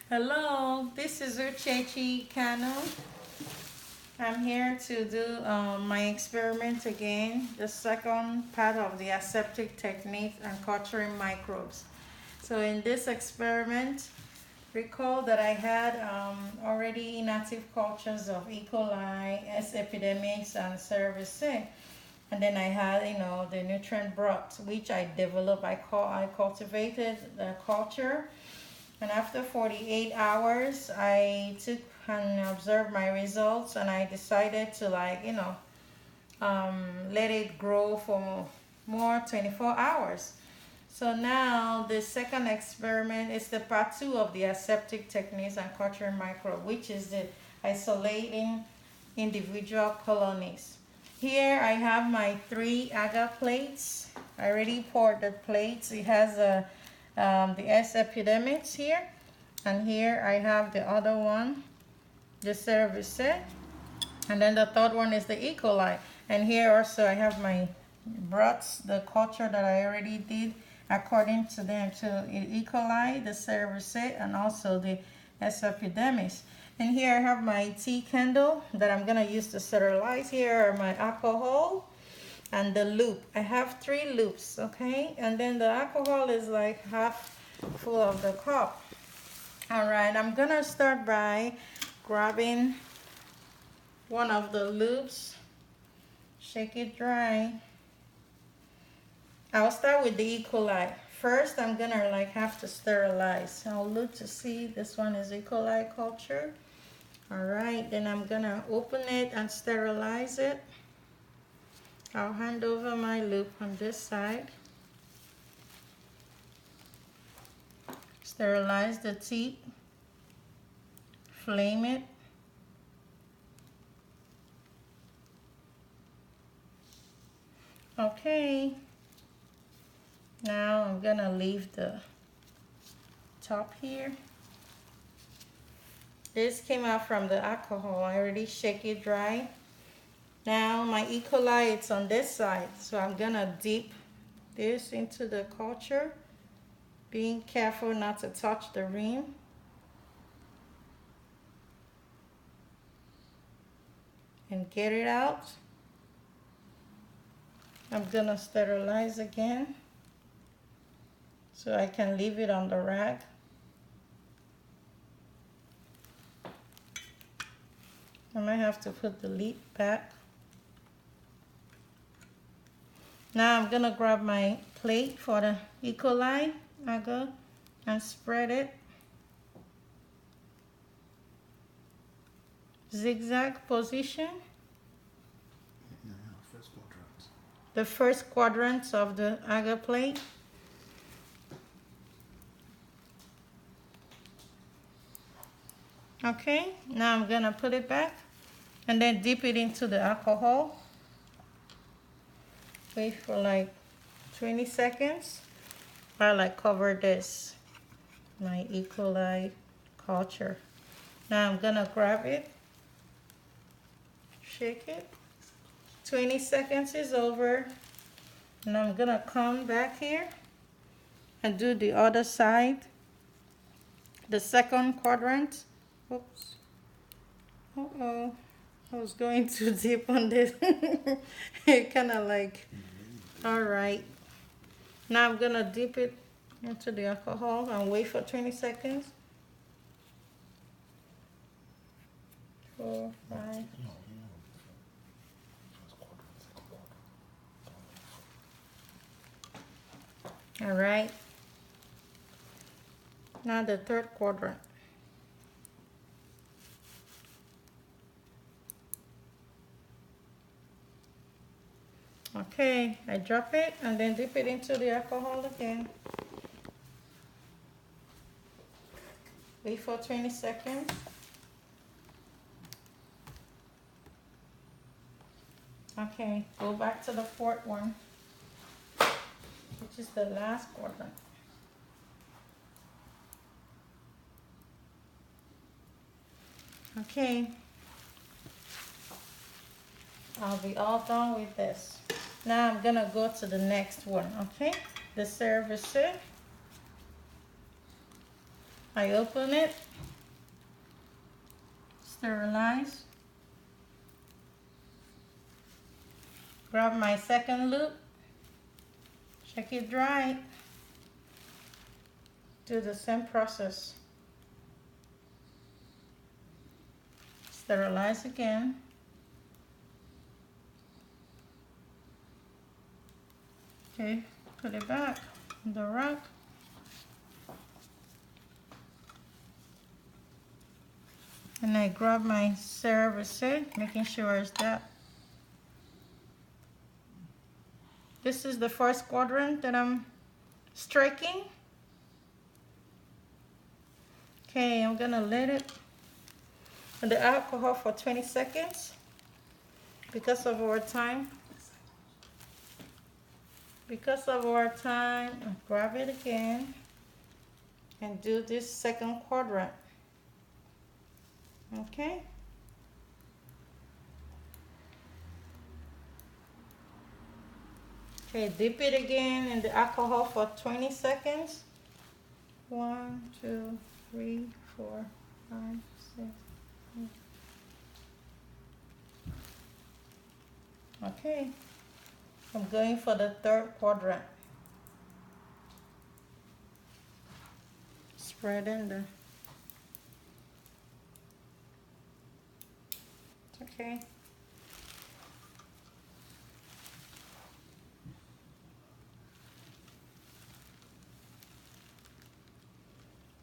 Hello, this is Uchechi Kano. I'm here to do my experiment again, the second part of the aseptic technique and culturing microbes. So in this experiment, recall that I had already inactive cultures of E. coli, S. epidemics, and cerevisiae. And then I had, the nutrient broth, which I developed. I cultivated the culture, and after 48 hours, I took and observed my results, and I decided to let it grow for more 24 hours. So now the second experiment is the part two of the aseptic techniques and culturing microbe, which is the isolating individual colonies. Here I have my 3 agar plates. I already poured the plates. It has the S. epidemics here, and here I have the other one, the cerevisiae, and then the third one is the E. coli. And here also I have my broths, the culture that I already did according to them, to E. coli, the cerevisiae, and also the S. epidemics. And here I have my tea candle that I'm gonna use to sterilize. Here are my alcohol and the loop. I have 3 loops, okay? And then the alcohol is like half full of the cup. All right, I'm gonna start by grabbing one of the loops, shake it dry. I'll start with the E. coli. First, I'm gonna have to sterilize. I'll look to see this one is E. coli culture. All right, then I'm gonna open it and sterilize it. I'll hand over my loop on this side. Sterilize the tip. Flame it. Okay. Now I'm gonna leave the top here. This came out from the alcohol. I already shake it dry. Now my E. coli, it's on this side. So I'm gonna dip this into the culture, being careful not to touch the rim. And get it out. I'm gonna sterilize again so I can leave it on the rack. I might have to put the lid back. Now I'm gonna grab my plate for the E. coli agar and spread it. Zigzag position. First quadrant. The first quadrant of the agar plate. Okay, now I'm gonna put it back and then dip it into the alcohol. Wait for like 20 seconds while I cover this, my E. coli culture. Now I'm gonna grab it, shake it. 20 seconds is over. And I'm gonna come back here and do the other side, the second quadrant. Oops. Uh-oh. I was going too deep on this. It kind of all right. Now I'm gonna dip it into the alcohol and wait for 20 seconds. 4, 5. All right. Now the third quadrant. Okay, I drop it and then dip it into the alcohol again. Wait for 20 seconds. Okay, go back to the fourth one, which is the last quadrant. Okay, I'll be all done with this. Now I'm gonna go to the next one, okay? The cerevisiae. I open it sterilize. Grab my second loop, check it dry. Do the same process. Sterilize again. Okay, put it back on the rack. And I grab my cerevisic, making sure it's that. This is the first quadrant that I'm striking. Okay, I'm gonna let it in the alcohol for 20 seconds because of our time. I'll grab it again and do this second quadrant. Okay. Okay, dip it again in the alcohol for 20 seconds. 1, 2, 3, 4, 5, 6, 7. Okay, I'm going for the third quadrant. Spread in there. Okay.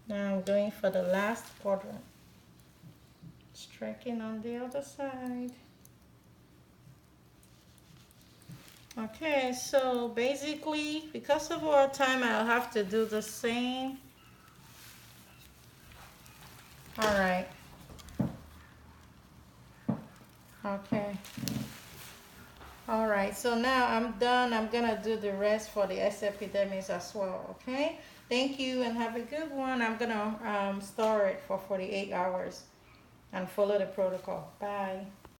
Now I'm going for the last quadrant. Striking on the other side. Okay, so basically, because of our time, I'll have to do the same. All right. Okay. All right, so now I'm done. I'm gonna do the rest for the aseptic as well, okay? Thank you and have a good one. I'm gonna store it for 48 hours and follow the protocol. Bye.